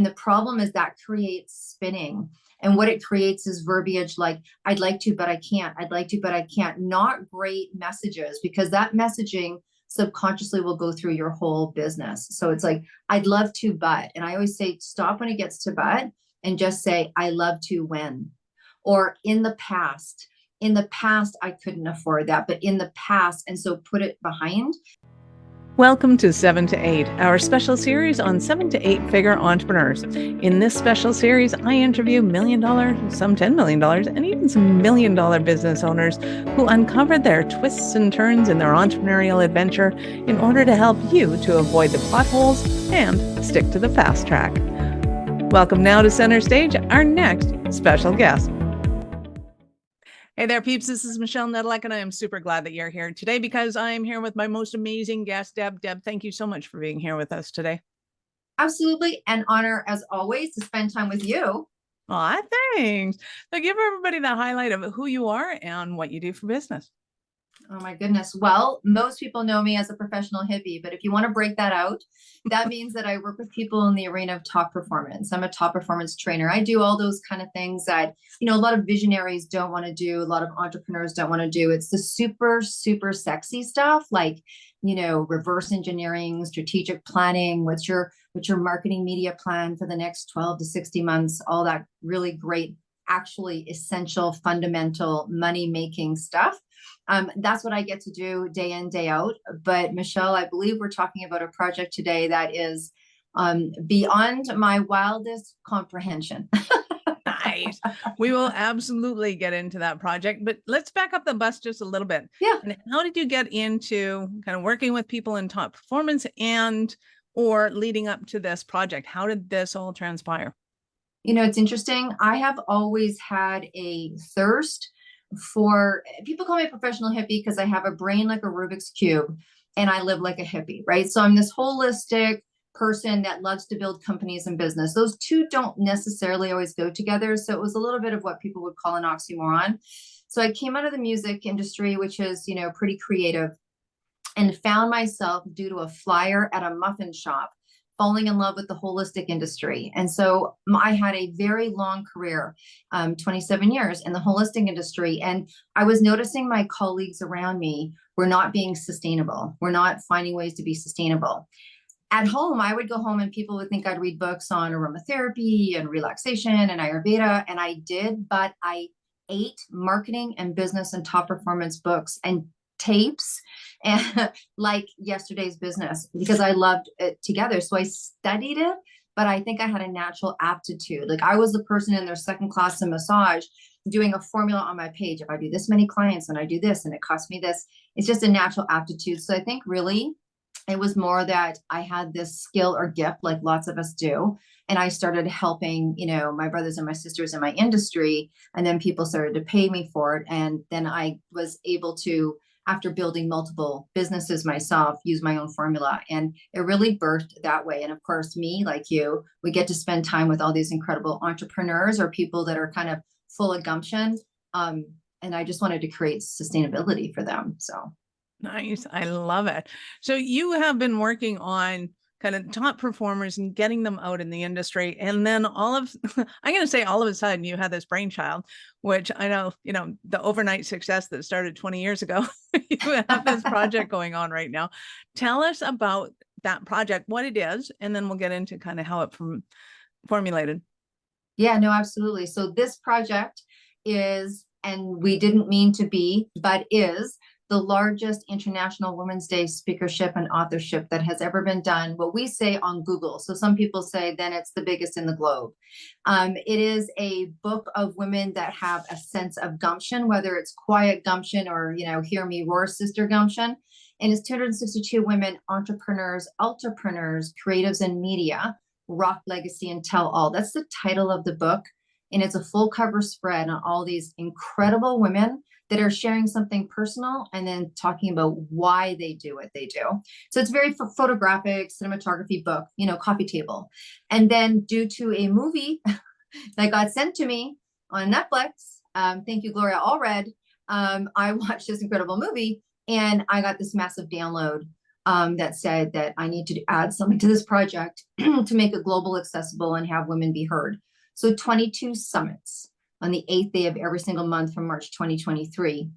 And the problem is that creates spinning. And what it creates is verbiage like, I'd like to, but I can't. I'd like to, but I can't. Not great messages, because that messaging subconsciously will go through your whole business. So it's like, I'd love to, but, and I always say, stop when it gets to but, and just say, I love to when, or in the past. In the past, I couldn't afford that, but in the past, and so put it behind. Welcome to 7 to 8, our special series on 7 to 8 figure entrepreneurs. In this special series, I interview $1 million, some $10 million, and even some $1 million business owners who uncovered their twists and turns in their entrepreneurial adventure in order to help you to avoid the potholes and stick to the fast track. Welcome now to center stage, our next special guest. Hey there, peeps. This is Michelle Nedelec, and I am super glad that you're here today because I am here with my most amazing guest, Deb. Deb, thank you so much for being here with us today. Absolutely. An honor, as always, to spend time with you. Aw, thanks. So give everybody the highlight of who you are and what you do for business. Oh my goodness. Well, most people know me as a professional hippie, but if you want to break that out, that means that I work with people in the arena of top performance. I'm a top performance trainer. I do all those kind of things that, a lot of visionaries don't want to do. A lot of entrepreneurs don't want to do. It's the super, super sexy stuff like, reverse engineering, strategic planning, what's your marketing media plan for the next 12 to 60 months, all that really great, actually essential, fundamental money-making stuff. That's what I get to do day in, day out. But Michelle, I believe we're talking about a project today that is beyond my wildest comprehension. Nice. We will absolutely get into that project, but let's back up the bus just a little bit. Yeah. And how did you get into kind of working with people in top performance or leading up to this project? How did this all transpire? It's interesting. I have always had a thirst for, people call me a professional hippie because I have a brain like a Rubik's Cube and I live like a hippie, right? So I'm this holistic person that loves to build companies and business. Those two don't necessarily always go together. So it was a little bit of what people would call an oxymoron. So I came out of the music industry, which is, pretty creative, and found myself, due to a flyer at a muffin shop, falling in love with the holistic industry. And so I had a very long career, 27 years in the holistic industry. And I was noticing my colleagues around me were not being sustainable. We're not finding ways to be sustainable. At home, I would go home and people would think I'd read books on aromatherapy and relaxation and Ayurveda. And I did, but I ate marketing and business and top performance books and tapes and like yesterday's business because I loved it together. So I studied it, but I think I had a natural aptitude. Like I was the person in their second class in massage doing a formula on my page. If I do this many clients and I do this and it costs me this, it's just a natural aptitude. So I think really it was more that I had this skill or gift like lots of us do. And I started helping, my brothers and my sisters in my industry. And then people started to pay me for it. And then I was able to, after building multiple businesses myself, use my own formula. And it really birthed that way. And of course, me, like you, we get to spend time with all these incredible entrepreneurs or people that are kind of full of gumption. And I just wanted to create sustainability for them. So. Nice. I love it. So you have been working on kind of top performers and getting them out in the industry. And then I'm going to say all of a sudden you had this brainchild, which I know, the overnight success that started 20 years ago, you have this project going on right now. Tell us about that project, what it is, and then we'll get into kind of how it formulated. Yeah, no, absolutely. So this project is, and we didn't mean to be, but is the largest International Women's Day speakership and authorship that has ever been done, what we say on Google. So some people say then it's the biggest in the globe. It is a book of women that have a sense of gumption, whether it's quiet gumption or, hear me roar, sister gumption. And it's 262 women, entrepreneurs, ultrapreneurs, creatives in media, rock legacy and tell all. That's the title of the book. And it's a full cover spread on all these incredible women that are sharing something personal and then talking about why they do what they do. So it's very photographic, cinematography book, coffee table. And then due to a movie that got sent to me on Netflix, thank you, Gloria Allred, I watched this incredible movie and I got this massive download that said that I need to add something to this project to make it global accessible and have women be heard. So 22 summits on the 8th day of every single month from March 2023.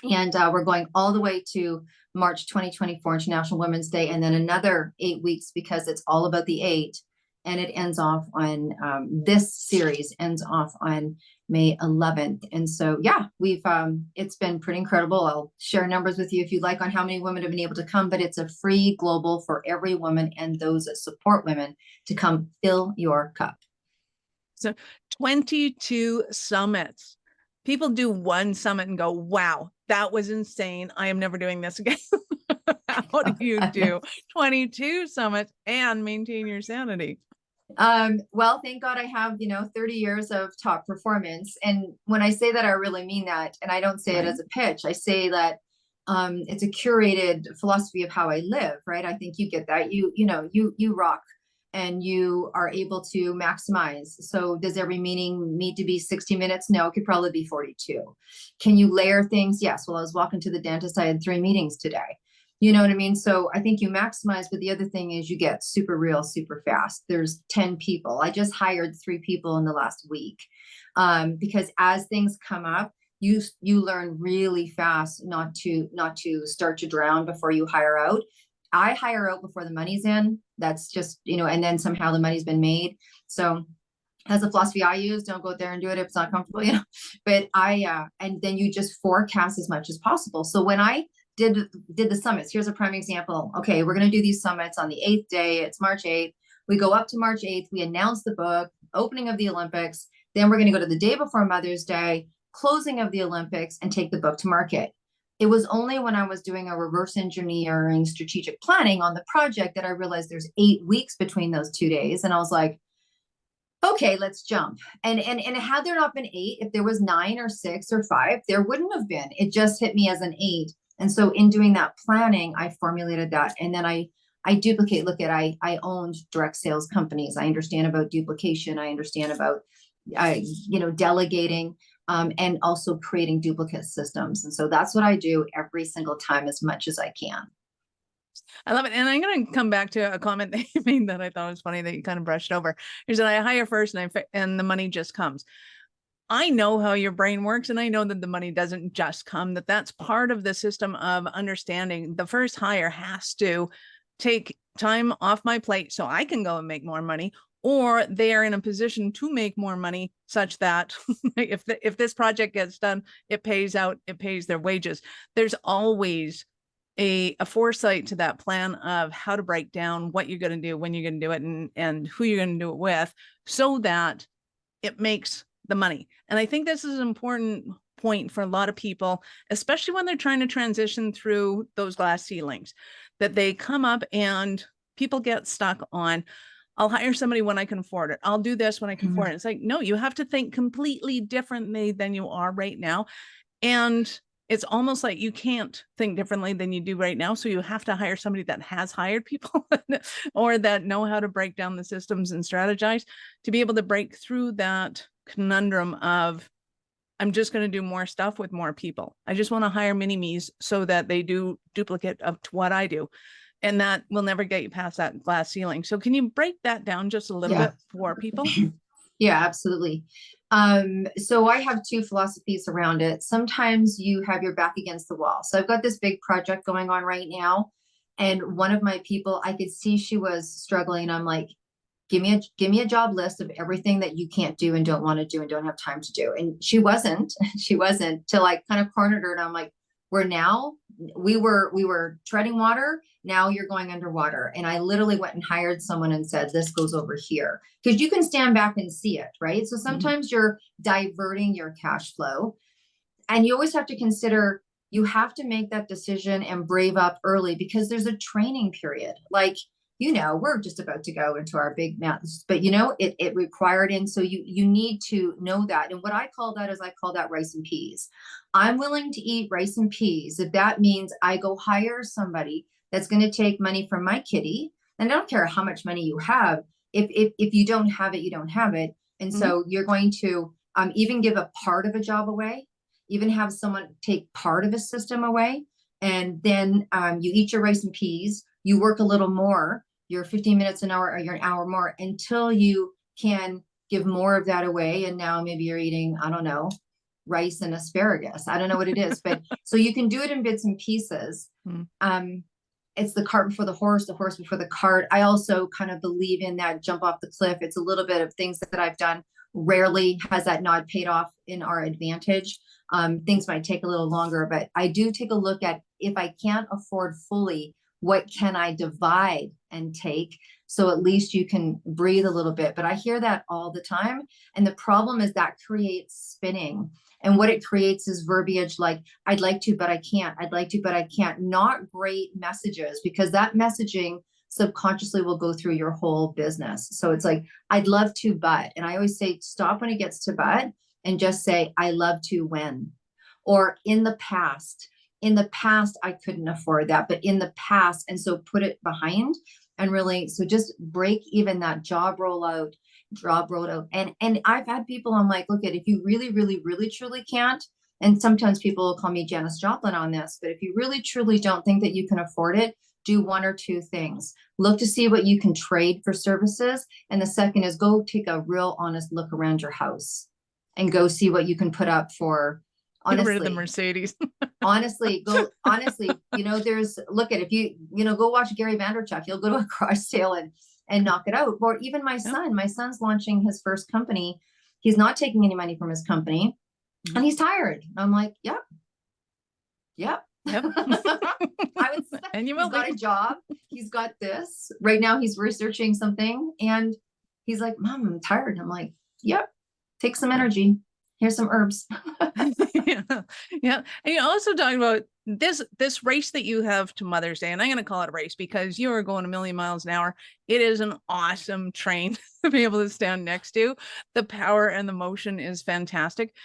And we're going all the way to March 2024, International Women's Day, and then another 8 weeks because it's all about the 8. And it ends off on, this series ends off on May 11th. And so, yeah, it's been pretty incredible. I'll share numbers with you if you'd like on how many women have been able to come, but it's a free global for every woman and those that support women to come fill your cup. So 22 summits. People do one summit and go, wow, that was insane. I am never doing this again. How do you do 22 summits and maintain your sanity? Well, thank God I have, 30 years of top performance. And when I say that, I really mean that. And I don't say it as a pitch. I say that, it's a curated philosophy of how I live, right? I think you get that. You rock and you are able to maximize. So does every meeting need to be 60 minutes? No, it could probably be 42. Can you layer things? Yes. Well, I was walking to the dentist. I had 3 meetings today. You know what I mean? So I think you maximize, but the other thing is you get super real, super fast. There's 10 people. I just hired 3 people in the last week, because as things come up, you learn really fast not to start to drown before you hire out. I hire out before the money's in. That's just, and then somehow the money's been made. So as a philosophy I use, don't go out there and do it if it's not comfortable, but and then you just forecast as much as possible. So when I did the summits, here's a prime example. Okay, we're going to do these summits on the 8th day. It's March 8th. We go up to March 8th. We announce the book, opening of the Olympics. Then we're going to go to the day before Mother's Day, closing of the Olympics, and take the book to market. It was only when I was doing a reverse engineering strategic planning on the project that I realized there's 8 weeks between those 2 days. And I was like, okay, let's jump. And had there not been 8, if there was 9 or 6 or 5, there wouldn't have been. It just hit me as an 8. And so in doing that planning, I formulated that. And then I duplicate, I owned direct sales companies. I understand about duplication. I understand about, delegating, and also creating duplicate systems. And so that's what I do every single time as much as I can. I love it. And I'm going to come back to a comment that you made that I thought was funny that you kind of brushed over. Is that I hire first and the money just comes. I know how your brain works, and I know that the money doesn't just come, that's part of the system of understanding. The first hire has to take time off my plate so I can go and make more money, or they are in a position to make more money such that if this project gets done, it pays their wages. There's always a foresight to that plan of how to break down what you're going to do, when you're going to do it, and who you're going to do it with, so that it makes the money. And I think this is an important point for a lot of people, especially when they're trying to transition through those glass ceilings, that they come up and people get stuck on, I'll hire somebody when I can afford it. I'll do this when I can afford it. It's like, no, you have to think completely differently than you are right now. And it's almost like you can't think differently than you do right now. So you have to hire somebody that has hired people or that know how to break down the systems and strategize to be able to break through that conundrum of, I'm just going to do more stuff with more people. I just want to hire mini-me's so that they do duplicate of what I do. And that will never get you past that glass ceiling. So can you break that down just a little bit for people? Yeah, absolutely. So I have 2 philosophies around it. Sometimes you have your back against the wall. So I've got this big project going on right now. And one of my people, I could see she was struggling. I'm like, give me a job list of everything that you can't do and don't want to do and don't have time to do. And she wasn't till I kind of cornered her. And I'm like, we were treading water. Now you're going underwater. And I literally went and hired someone and said, this goes over here, because you can stand back and see it. Right. So sometimes you're diverting your cash flow, and you always have to consider, you have to make that decision and brave up early, because there's a training period. Like, we're just about to go into our big mountains, but it required. And so you need to know that. And what I call that rice and peas. I'm willing to eat rice and peas if that means I go hire somebody that's going to take money from my kitty. And I don't care how much money you have. If you don't have it, you don't have it. And so you're going to even give a part of a job away, even have someone take part of a system away, And then you eat your rice and peas, you work a little more, you're 15 minutes an hour or you're an hour more until you can give more of that away. And now maybe you're eating, I don't know, rice and asparagus. I don't know what it is, but so you can do it in bits and pieces. It's the cart before the horse before the cart. I also kind of believe in that jump off the cliff. It's a little bit of things that I've done. Rarely has that not paid off in our advantage. Things might take a little longer, but I do take a look at, if I can't afford fully, what can I divide and take? So at least you can breathe a little bit. But I hear that all the time. And the problem is that creates spinning. And what it creates is verbiage like, I'd like to, but I can't. I'd like to, but I can't. Not great messages, because that messaging subconsciously will go through your whole business. So it's like, I'd love to, but, and I always say, stop when it gets to but, and just say, I love to when, or in the past. In the past, I couldn't afford that, but in the past, and so put it behind and really, so just break even that job rollout. And I've had people, I'm like, look, if you really, really, really, truly can't, and sometimes people will call me Janis Joplin on this, but if you really, truly don't think that you can afford it, do one or two things. Look to see what you can trade for services. And the second is go take a real honest look around your house and go see what you can put up for. Get rid of the Mercedes. honestly, there's, look at, if go watch Gary Vaynerchuk, he'll go to a garage sale and knock it out. Or even my son's launching his first company. He's not taking any money from his company and he's tired. I'm like, yep. I would say, and he's got a job. He's got this right now. He's researching something and he's like, Mom, I'm tired. And I'm like, yep, take some energy. Here's some herbs. Yeah. And you also talked about this race that you have to Mother's Day, and I'm going to call it a race because you are going a million miles an hour. It is an awesome train to be able to stand next to. The power and the motion is fantastic.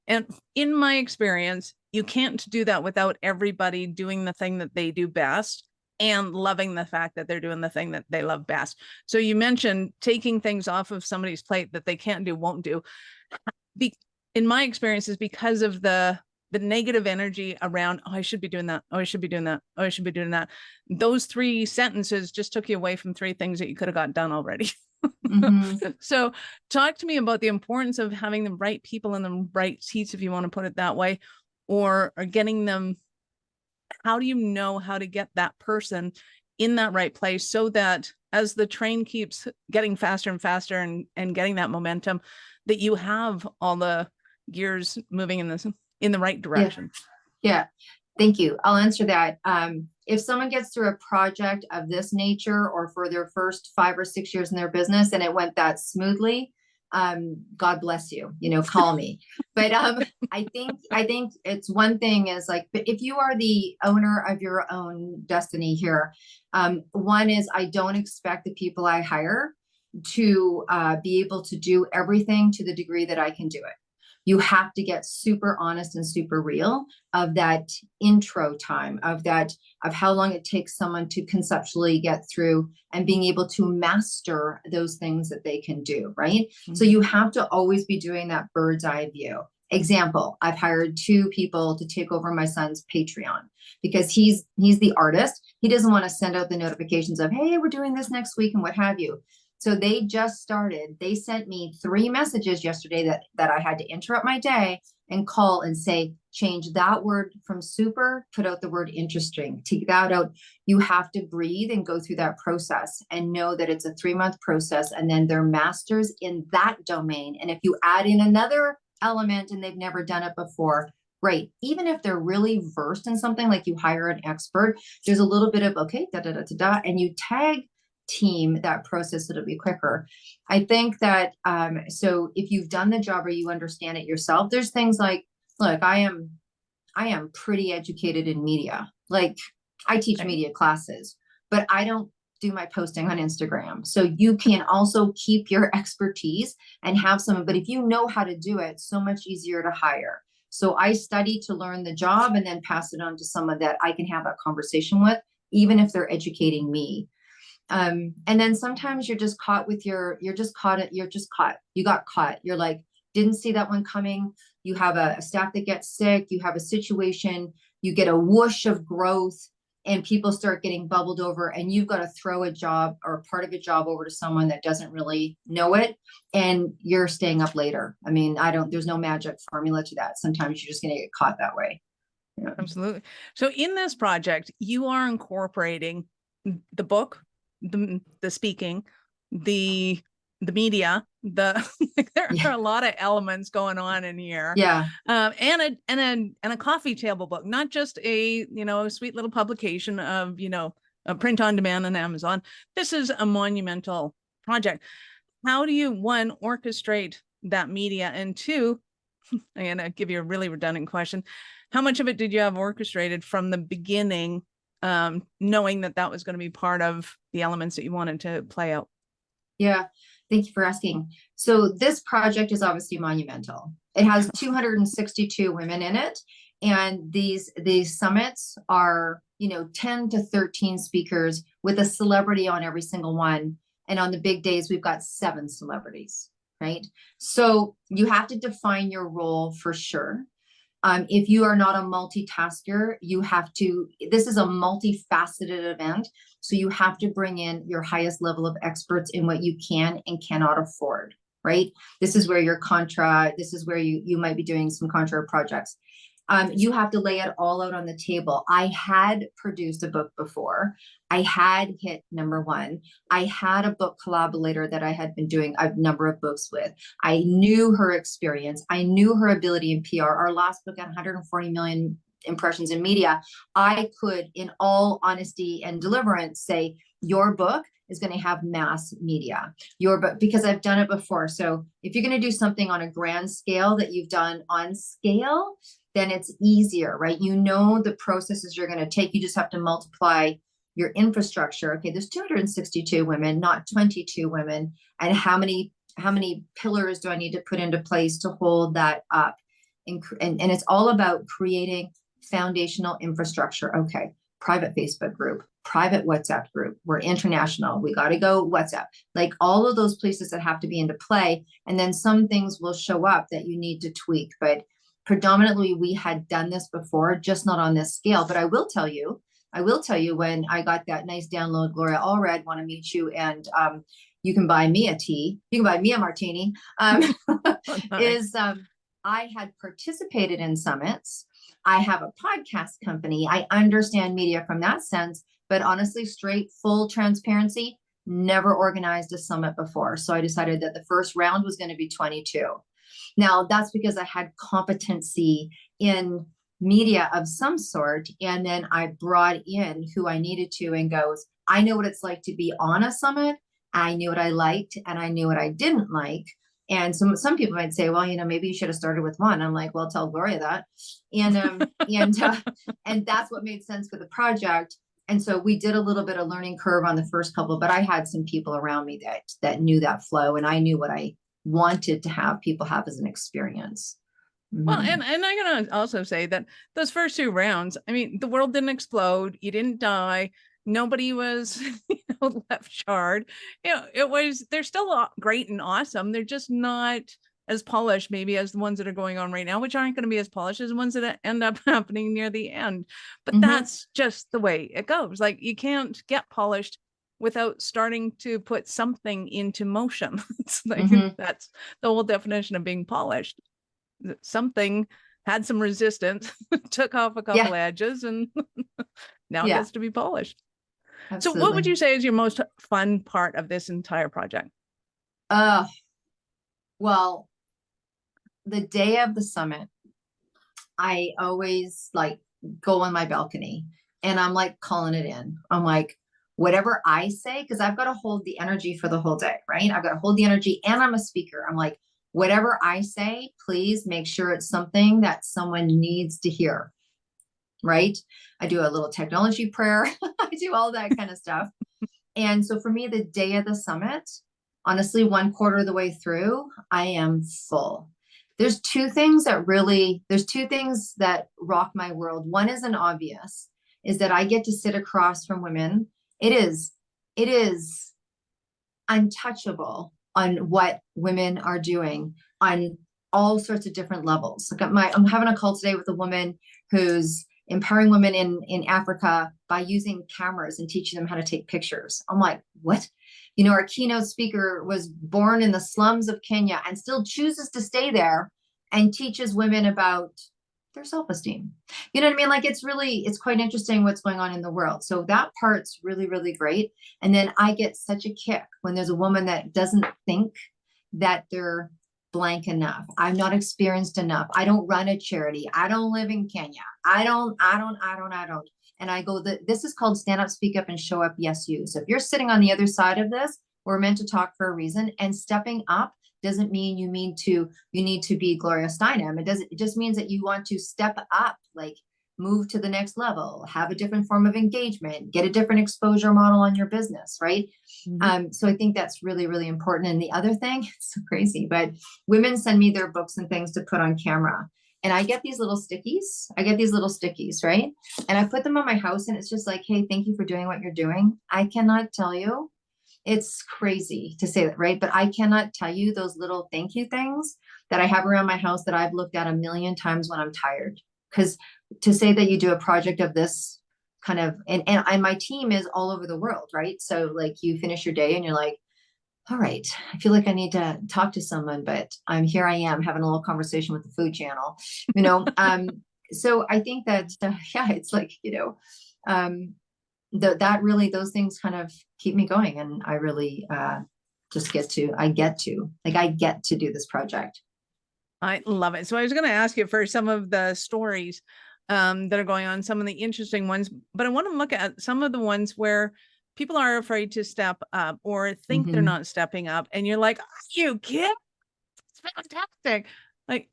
And in my experience, you can't do that without everybody doing the thing that they do best and loving the fact that they're doing the thing that they love best. So you mentioned taking things off of somebody's plate that they can't do, won't do. In my experience, is because of the negative energy around, oh, I should be doing that. Oh, I should be doing that. Oh, I should be doing that. Those 3 sentences just took you away from 3 things that you could have got done already. So talk to me about the importance of having the right people in the right seats, if you want to put it that way, or getting them. How do you know how to get that person in that right place so that as the train keeps getting faster and faster and getting that momentum, that you have all the gears moving in the right direction? Yeah. Thank you. I'll answer that. If someone gets through a project of this nature or for their first 5 or 6 years in their business and it went that smoothly, God bless you, call me. But I think it's one thing is like, but if you are the owner of your own destiny here, one is I don't expect the people I hire to be able to do everything to the degree that I can do it. You have to get super honest and super real of that intro time, of how long it takes someone to conceptually get through and being able to master those things that they can do, right? Mm-hmm. So you have to always be doing that bird's eye view. Example, I've hired 2 people to take over my son's Patreon because he's the artist. He doesn't want to send out the notifications of, hey, we're doing this next week and what have you. So they just started. They sent me 3 messages yesterday that I had to interrupt my day and call and say, change that word from super, put out the word interesting, take that out. You have to breathe and go through that process and know that it's a 3-month process. And then they're masters in that domain. And if you add in another element and they've never done it before, great. Even if they're really versed in something, like you hire an expert, there's a little bit of, okay, and you tag team that process, it'll be quicker. I think that so if you've done the job or you understand it yourself, there's things like, look, I am pretty educated in media. Like I teach media classes, but I don't do my posting on Instagram. So you can also keep your expertise and have some, but if you know how to do it, so much easier to hire. So I study to learn the job and then pass it on to someone that I can have that conversation with, even if they're educating me. And then sometimes you're just caught with you got caught. You're like, didn't see that one coming. You have a staff that gets sick, you have a situation, you get a whoosh of growth, and people start getting bubbled over, and you've got to throw a job or part of a job over to someone that doesn't really know it, and you're staying up later. I mean, there's no magic formula to that. Sometimes you're just going to get caught that way. Yeah. Absolutely. So in this project, you are incorporating the book, the speaking, the media, there are a lot of elements going on in here. Yeah. And a coffee table book, not just a sweet little publication of a print on demand on Amazon. This is a monumental project. How do you, one, orchestrate that media, and two, I'm gonna give you a really redundant question, how much of it did you have orchestrated from the beginning, knowing that was going to be part of the elements that you wanted to play out? Yeah, thank you for asking. So this project is obviously monumental. It has 262 women in it. And these summits are, 10 to 13 speakers with a celebrity on every single one. And on the big days, we've got 7 celebrities, right? So you have to define your role for sure. If you are not a multitasker, this is a multifaceted event. So you have to bring in your highest level of experts in what you can and cannot afford, right? This is where this is where you might be doing some contra projects. You have to lay it all out on the table. I had produced a book before. I had hit #1. I had a book collaborator that I had been doing a number of books with. I knew her experience. I knew her ability in PR. Our last book had 140 million impressions in media. I could, in all honesty and deliverance, say, your book is going to have mass media. Because I've done it before. So if you're going to do something on a grand scale that you've done on scale, then it's easier, right? You know the processes you're going to take. You just have to multiply your infrastructure. Okay, there's 262 women, not 22 women. And how many pillars do I need to put into place to hold that up? And it's all about creating foundational infrastructure. Okay, private Facebook group, private WhatsApp group. We're international. We got to go WhatsApp. Like all of those places that have to be into play. And then some things will show up that you need to tweak. But predominantly, we had done this before, just not on this scale. But I will tell you when I got that nice download, Gloria Allred, want to meet you, and you can buy me a tea. You can buy me a martini. I had participated in summits. I have a podcast company. I understand media from that sense, but honestly, straight, full transparency, never organized a summit before. So I decided that the first round was going to be 22. Now, that's because I had competency in media of some sort. And then I brought in who I needed to and goes, I know what it's like to be on a summit. I knew what I liked and I knew what I didn't like. And some people might say, well, maybe you should have started with one. I'm like, well, tell Gloria that. And and that's what made sense for the project. And so we did a little bit of learning curve on the first couple, but I had some people around me that knew that flow, and I knew what I wanted to have people have as an experience. Well, and I'm going to also say that those first 2 rounds, I mean, the world didn't explode. You didn't die. Nobody was left charred. They're still great and awesome. They're just not as polished maybe as the ones that are going on right now, which aren't going to be as polished as the ones that end up happening near the end. But that's just the way it goes. Like, you can't get polished without starting to put something into motion. It's like that's the whole definition of being polished. Something had some resistance, took off a couple edges, and now it gets to be polished. Absolutely. So what would you say is your most fun part of this entire project? Well, the day of the summit, I always go on my balcony and I'm calling it in. I'm like, whatever I say, because I've got to hold the energy for the whole day, right? I've got to hold the energy, and I'm a speaker. I'm like, whatever I say, please make sure it's something that someone needs to hear, right? I do a little technology prayer. I do all that kind of stuff. And so for me, the day of the summit, honestly, 1/4 of the way through, I am full. There's two things that rock my world. One is an obvious, is that I get to sit across from women. It is untouchable on what women are doing, on all sorts of different levels. Like I'm having a call today with a woman who's empowering women in Africa by using cameras and teaching them how to take pictures. I'm like, what? You know, our keynote speaker was born in the slums of Kenya and still chooses to stay there and teaches women about their self-esteem. You know what I mean? Like it's quite interesting what's going on in the world. So that part's really, really great. And then I get such a kick when there's a woman that doesn't think that they're blank enough. I'm not experienced enough. I don't run a charity. I don't live in Kenya. I don't. And I go, this is called stand up, speak up, and show up. Yes, you. So if you're sitting on the other side of this, we're meant to talk for a reason. And stepping up doesn't mean you need to be Gloria Steinem. It just means that you want to step up, like move to the next level, have a different form of engagement, get a different exposure model on your business, right? Mm-hmm. So I think that's really, really important. And the other thing, it's so crazy, but women send me their books and things to put on camera. And I get these little stickies. Right? And I put them on my house and it's just like, hey, thank you for doing what you're doing. I cannot tell you. It's crazy to say that, right? But I cannot tell you those little thank you things that I have around my house that I've looked at a million times when I'm tired. Because to say that you do a project of this kind of, and my team is all over the world, right? So like you finish your day and you're like, all right, I feel like I need to talk to someone, but I am having a little conversation with the food channel, you know? So I think that, yeah, it's like, you know, that really, those things kind of keep me going. And I really I get to do this project. I love it. So I was going to ask you for some of the stories that are going on, some of the interesting ones, but I want to look at some of the ones where people are afraid to step up or think they're not stepping up. And you're like, are you kidding? It's fantastic. Like,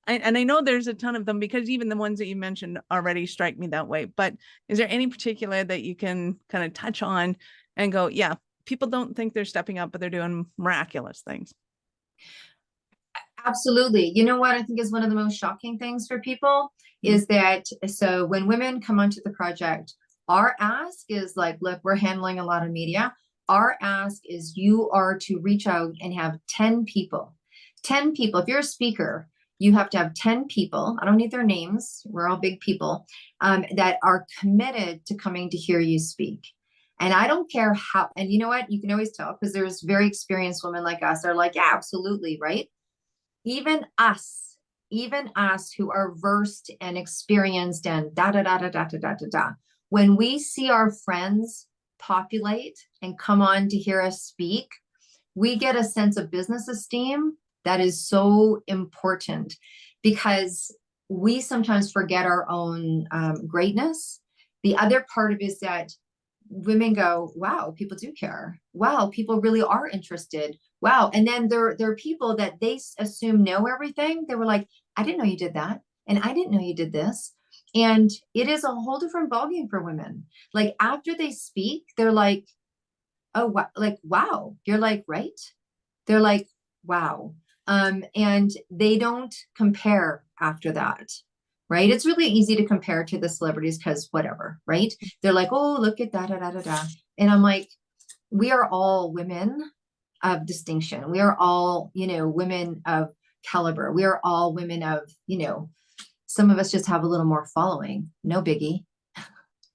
and I know there's a ton of them because even the ones that you mentioned already strike me that way. But is there any particular that you can kind of touch on and go, yeah, people don't think they're stepping up, but they're doing miraculous things? Absolutely. You know what I think is one of the most shocking things for people is that, so when women come onto the project, our ask is like, look, we're handling a lot of media. Our ask is you are to reach out and have 10 people. 10 people. If you're a speaker, you have to have 10 people. I don't need their names. We're all big people that are committed to coming to hear you speak. And I don't care how, and you know what? You can always tell because there's very experienced women like us that are like, yeah, absolutely, right? Even us who are versed and experienced and when we see our friends populate and come on to hear us speak, we get a sense of business esteem that is so important because we sometimes forget our own greatness. The other part of it is that women go, wow, people do care. Wow, people really are interested. Wow. And then there are people that they assume know everything. They were like, I didn't know you did that. And I didn't know you did this. And it is a whole different ballgame for women. Like after they speak, they're like, oh, like, wow. You're like, right. They're like, wow. And they don't compare after that. Right. It's really easy to compare to the celebrities because whatever, right? They're like, oh, look at that. And I'm like, we are all women of distinction. We are all, you know, women of caliber. We are all women of, you know, some of us just have a little more following. No biggie.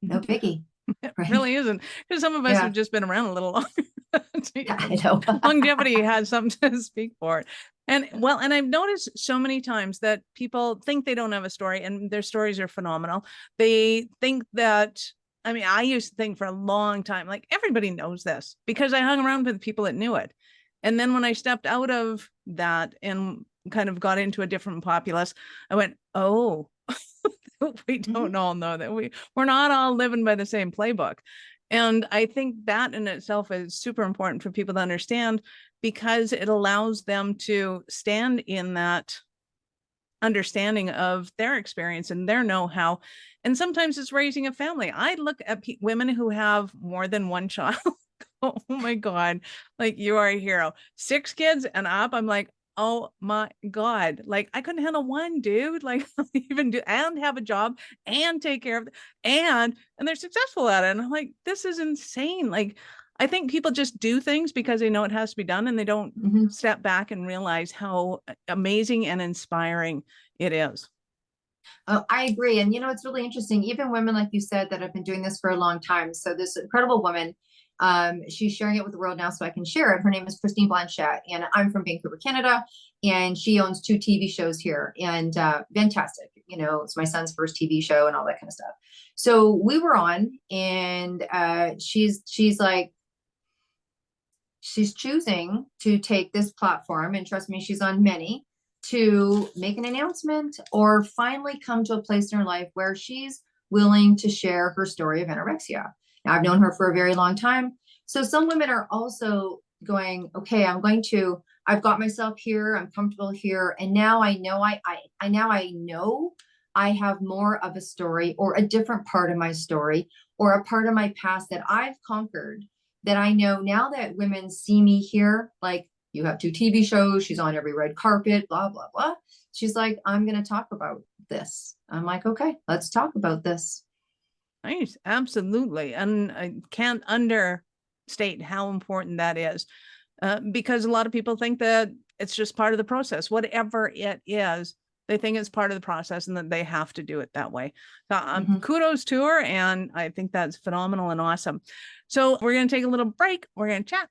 No biggie. It really isn't. Because some of us have just been around a little longer. I know. Longevity has something to speak for it. And I've noticed so many times that people think they don't have a story and their stories are phenomenal. They think that, I mean, I used to think for a long time, like everybody knows this because I hung around with people that knew it. And then when I stepped out of that and kind of got into a different populace, I went, oh, we don't all know that we're not all living by the same playbook. And I think that in itself is super important for people to understand because it allows them to stand in that understanding of their experience and their know-how. And sometimes it's raising a family. I look at women who have more than one child. Oh my God, like you are a hero. 6 kids and up. I'm like, oh my God, like I couldn't handle one, dude. Like even do and have a job and take care of and they're successful at it. And I'm like, this is insane. Like I think people just do things because they know it has to be done, and they don't Mhm. step back and realize how amazing and inspiring it is. Oh, I agree. And it's really interesting. Even women, like you said, that have been doing this for a long time. So this incredible woman, she's sharing it with the world now, so I can share it. Her name is Christine Blanchette, and I'm from Vancouver, Canada, and she owns 2 TV shows here, and fantastic. It's my son's first TV show and all that kind of stuff. So we were on, and she's like, she's choosing to take this platform, and trust me, she's on many, to make an announcement or finally come to a place in her life where she's willing to share her story of anorexia. Now, I've known her for a very long time. So some women are also going, okay, I've got myself here, I'm comfortable here. And now I know I know I have more of a story, or a different part of my story, or a part of my past that I've conquered, that I know now that women see me here, like, you have 2 TV shows, she's on every red carpet, blah, blah, blah. She's like, I'm going to talk about this. I'm like, okay, let's talk about this. Nice. Absolutely. And I can't understate how important that is, because a lot of people think that it's just part of the process. Whatever it is, they think it's part of the process and that they have to do it that way. So kudos to her. And I think that's phenomenal and awesome. So we're going to take a little break. We're going to chat.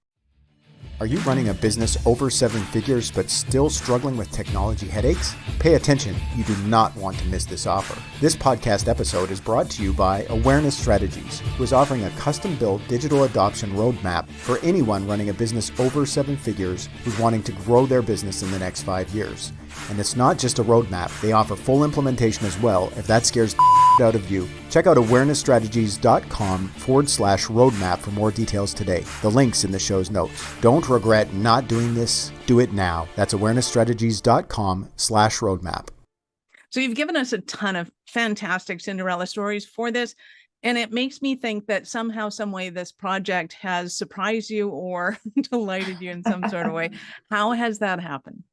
Are you running a business over 7 figures but still struggling with technology headaches? Pay attention, you do not want to miss this offer. This podcast episode is brought to you by Awareness Strategies, who is offering a custom-built digital adoption roadmap for anyone running a business over 7 figures who's wanting to grow their business in the next 5 years. And it's not just a roadmap, they offer full implementation as well if that scares the out of you. Check out awarenessstrategies.com/roadmap for more details today. The link's in the show's notes. Don't regret not doing this. Do it now. That's awarenessstrategies.com/roadmap. So you've given us a ton of fantastic Cinderella stories for this. And it makes me think that somehow, some way, this project has surprised you or delighted you in some sort of way. How has that happened?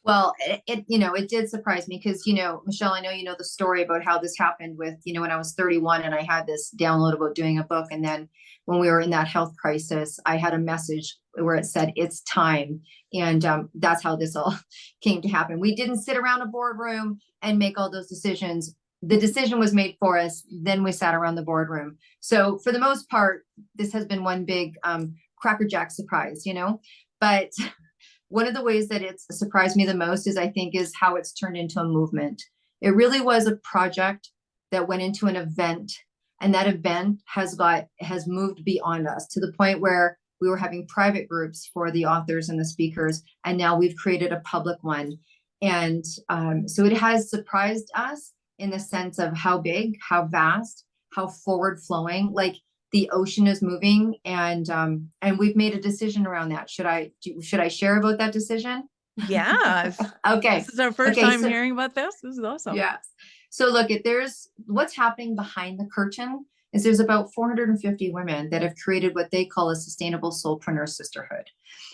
Well, it did surprise me because, Michelle, I know you know the story about how this happened with, when I was 31 and I had this download about doing a book. And then when we were in that health crisis, I had a message where it said, it's time. And that's how this all came to happen. We didn't sit around a boardroom and make all those decisions. The decision was made for us. Then we sat around the boardroom. So for the most part, this has been one big crackerjack surprise, but one of the ways that it's surprised me the most is how it's turned into a movement. It really was a project that went into an event, and that event has moved beyond us to the point where we were having private groups for the authors and the speakers, and now we've created a public one. And so it has surprised us in the sense of how big, how vast, how forward flowing, like the ocean is moving, and we've made a decision around that. Should I share about that decision? Yes. Okay. This is our first time hearing about this. This is awesome. Yes. So look, there's what's happening behind the curtain is there's about 450 women that have created what they call a sustainable soulpreneur sisterhood.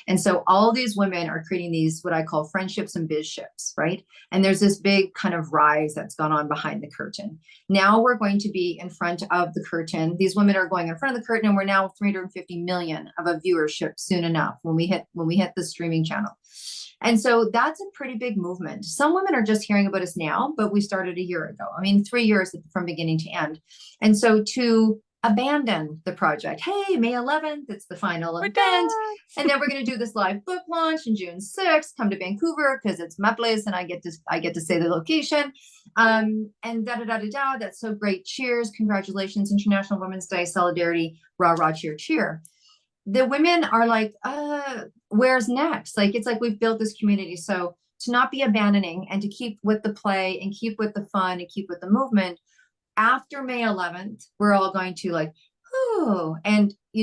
And so all these women are creating these, what I call friendships and biz ships, right? And there's this big kind of rise that's gone on behind the curtain. Now we're going to be in front of the curtain. These women are going in front of the curtain, and we're now 350 million of a viewership soon enough when we hit the streaming channel. And so that's a pretty big movement. Some women are just hearing about us now, but we started a year ago. 3 years from beginning to end. And so to abandon the project, hey, May 11th, it's the final event. And then we're going to do this live book launch on June 6th. Come to Vancouver because it's my place and I get to say the location. And da-da-da-da-da. That's so great. Cheers. Congratulations. International Women's Day. Solidarity. Rah, rah, cheer, cheer. The women are like, where's next? Like, it's like we've built this community. So to not be abandoning and to keep with the play and keep with the fun and keep with the movement, after May 11th, we're all going to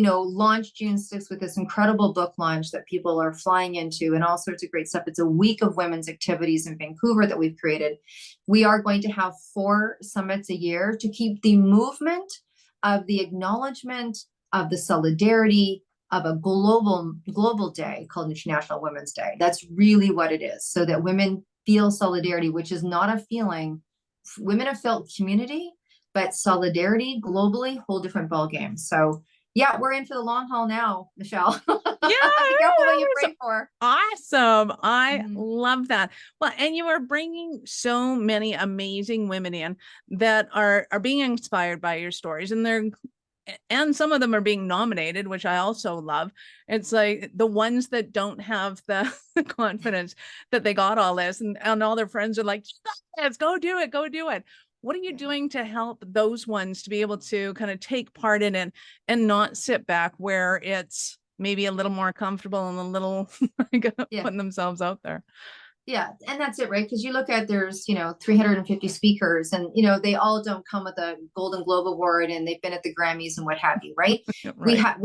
launch June 6th with this incredible book launch that people are flying into and all sorts of great stuff. It's a week of women's activities in Vancouver that we've created. We are going to have 4 summits a year to keep the movement of the acknowledgement of the solidarity of a global day called International Women's Day. That's really what it is, so that women feel solidarity, which is not a feeling. Women have felt community, but solidarity globally, whole different ballgame. So Yeah, we're in for the long haul now, Michelle. Yeah, Be careful what you pray for. awesome. I Mhm. love that. Well, and you are bringing so many amazing women in that are being inspired by your stories, and some of them are being nominated, which I also love. It's like the ones that don't have the, the confidence that they got all this, and all their friends are like, let's go do it, go do it. What are you doing to help those ones to be able to kind of take part in it and not sit back where it's maybe a little more comfortable and a little like, Yeah. putting themselves out there? Yeah, and that's it, right? Because you look at there's 350 speakers, and they all don't come with a Golden Globe Award, and they've been at the Grammys and what have you, right? We Right. have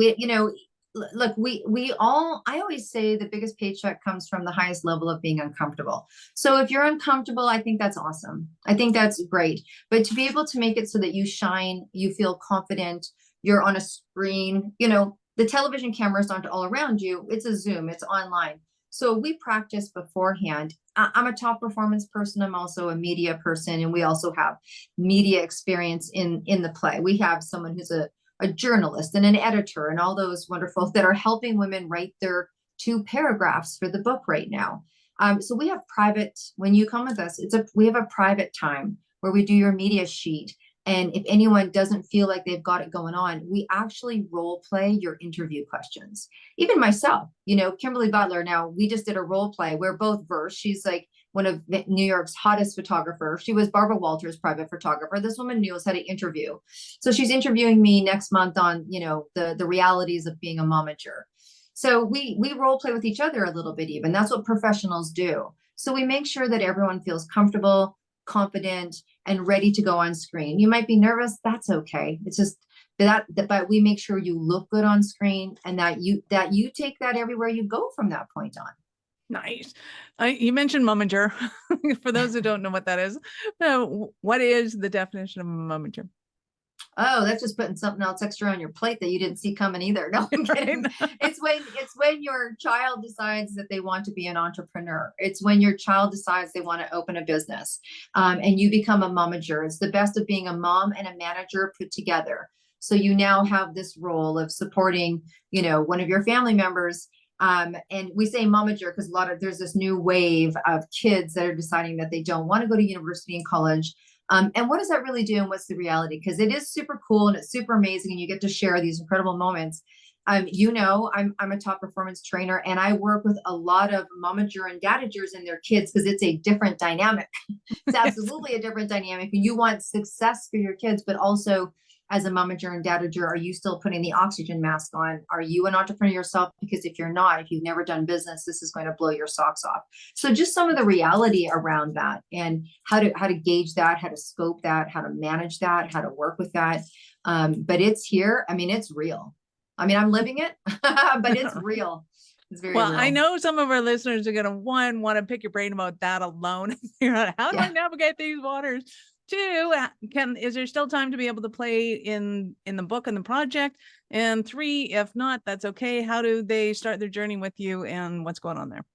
look, we all, I always say the biggest paycheck comes from the highest level of being uncomfortable. So if you're uncomfortable, I think that's awesome. I think that's great. But to be able to make it so that you shine, you feel confident, you're on a screen, the television cameras aren't all around you. It's a Zoom, it's online. So we practice beforehand. I'm a top performance person. I'm also a media person, and we also have media experience in the play. We have someone who's a journalist and an editor and all those wonderful that are helping women write their 2 paragraphs for the book right now. So we have private, when you come with us, we have a private time where we do your media sheet. And if anyone doesn't feel like they've got it going on, we actually role play your interview questions. Even myself, Kimberly Butler, now we just did a role play. We're both versed. She's like one of New York's hottest photographers. She was Barbara Walters' private photographer. This woman knows how to interview. So she's interviewing me next month on, the realities of being a momager. So we role play with each other a little bit even. That's what professionals do. So we make sure that everyone feels comfortable, confident, and ready to go on screen. You might be nervous. That's okay. It's just but we make sure you look good on screen, and that you take that everywhere you go from that point on. Nice. You mentioned momager. For those who don't know what that is, what is the definition of a momager? Oh, that's just putting something else extra on your plate that you didn't see coming either. No, I'm kidding. Right? It's when your child decides that they want to be an entrepreneur. It's when your child decides they want to open a business, and you become a momager. It's the best of being a mom and a manager put together. So you now have this role of supporting, one of your family members. And we say momager because there's this new wave of kids that are deciding that they don't want to go to university and college. And what does that really do? And what's the reality? Because it is super cool and it's super amazing, and you get to share these incredible moments. I'm a top performance trainer, and I work with a lot of momager and dadagers and their kids because it's a different dynamic. It's absolutely a different dynamic. You want success for your kids, but also as a momager and dadager, are you still putting the oxygen mask on? Are you an entrepreneur yourself? Because if you're not, if you've never done business, this is going to blow your socks off. So just some of the reality around that, and how to gauge that, how to scope that, how to manage that, how to work with that. But it's here. I mean, it's real. I mean, I'm living it, but it's real. It's very Well, real. I know some of our listeners are going to want to pick your brain about that alone. How do I navigate these waters? 2, is there still time to be able to play in the book and the project? And 3, if not, that's okay. How do they start their journey with you, and what's going on there?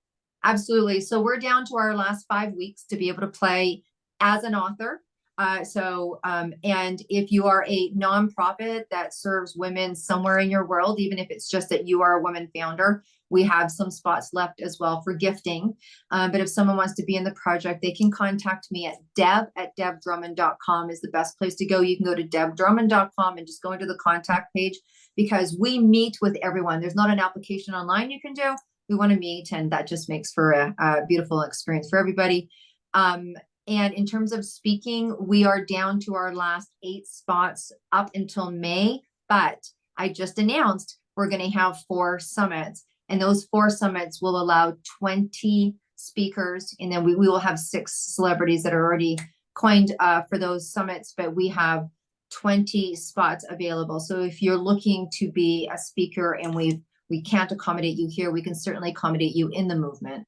Absolutely. So we're down to our last 5 weeks to be able to play as an author. And if you are a nonprofit that serves women somewhere in your world, even if it's just that you are a woman founder, we have some spots left as well for gifting. But if someone wants to be in the project, they can contact me at debdrummond.com is the best place to go. You can go to debdrummond.com and just go into the contact page, because we meet with everyone. There's not an application online you can do. We want to meet, and that just makes for a beautiful experience for everybody. And in terms of speaking, we are down to our last 8 spots up until May, but I just announced we're going to have 4 summits, and those 4 summits will allow 20 speakers, and then we will have 6 celebrities that are already coined for those summits, but we have 20 spots available. So if you're looking to be a speaker and we can't accommodate you here, we can certainly accommodate you in the movement.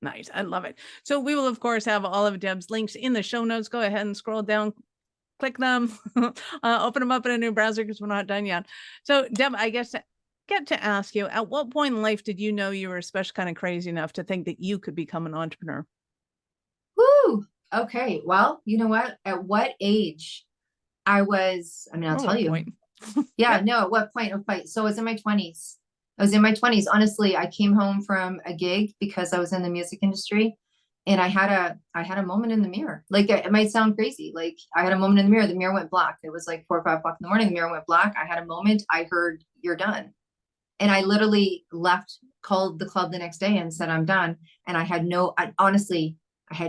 Nice. I love it. So we will, of course, have all of Deb's links in the show notes. Go ahead and scroll down, click them, open them up in a new browser because we're not done yet. So Deb, I guess get to ask you, at what point in life did you know you were especially kind of crazy enough to think that you could become an entrepreneur? Woo! Okay. Well, you know what? At what age? I'll tell you. Yeah, no, at what point? Oh, wait, so I was in my 20s. Honestly, I came home from a gig because I was in the music industry, and I had a moment in the mirror. Like, it might sound crazy. Like, I had a moment in the mirror. The mirror went black. It was like 4 or 5 o'clock in the morning. The mirror went black. I had a moment. I heard, "You're done." And I literally left, called the club the next day and said, "I'm done." And honestly, I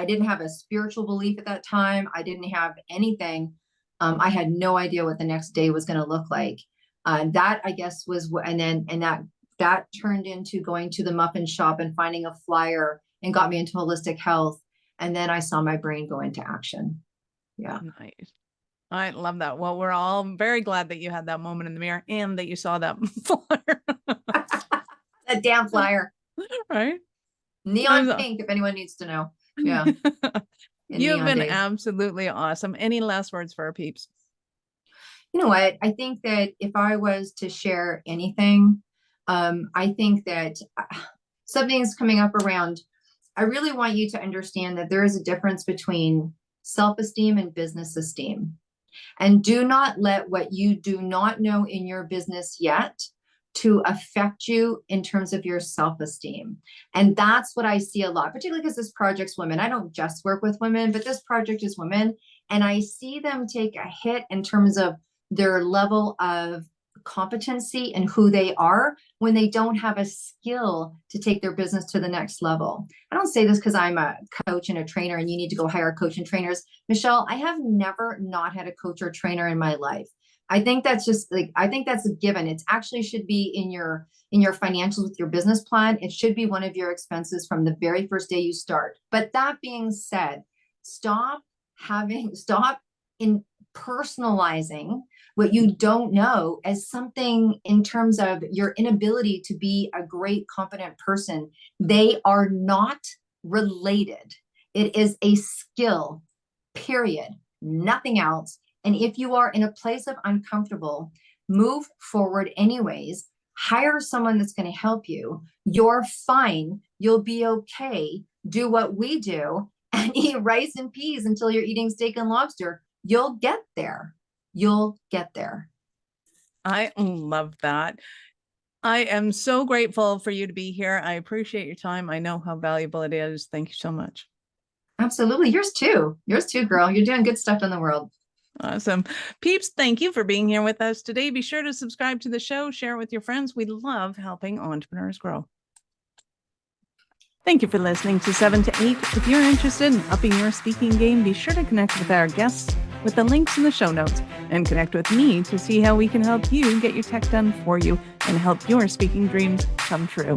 didn't have a spiritual belief at that time. I didn't have anything. I had no idea what the next day was going to look like. That, I guess, was what, that turned into going to the muffin shop and finding a flyer and got me into holistic health. And then I saw my brain go into action. Yeah. Nice. I love that. Well, we're all very glad that you had that moment in the mirror and that you saw that flyer. A damn flyer. Right? Neon pink, if anyone needs to know. Yeah. You've been days. Absolutely awesome. Any last words for our peeps? You know what? I think that if I was to share anything, I think that something's coming up around. I really want you to understand that there is a difference between self-esteem and business esteem. And do not let what you do not know in your business yet to affect you in terms of your self-esteem. And that's what I see a lot, particularly because this project's women. I don't just work with women, but this project is women. And I see them take a hit in terms of their level of competency and who they are when they don't have a skill to take their business to the next level. I don't say this because I'm a coach and a trainer and you need to go hire coach and trainers. Michelle, I have never not had a coach or trainer in my life. I think that's just like, I think that's a given. It actually should be in your financials with your business plan. It should be one of your expenses from the very first day you start. But that being said, stop in personalizing what you don't know as something in terms of your inability to be a great, competent person. They are not related. It is a skill, period, nothing else. And if you are in a place of uncomfortable, move forward anyways. Hire someone that's going to help you. You're fine. You'll be okay. Do what we do and eat rice and peas until you're eating steak and lobster. You'll get there. You'll get there. I love that. I am so grateful for you to be here. I appreciate your time. I know how valuable it is. Thank you so much. Absolutely. Yours too, girl. You're doing good stuff in the world. Awesome. Peeps, thank you for being here with us today. Be sure to subscribe to the show, share it with your friends. We love helping entrepreneurs grow. Thank you for listening to 7 to 8. If you're interested in upping your speaking game, be sure to connect with our guests with the links in the show notes and connect with me to see how we can help you get your tech done for you and help your speaking dreams come true.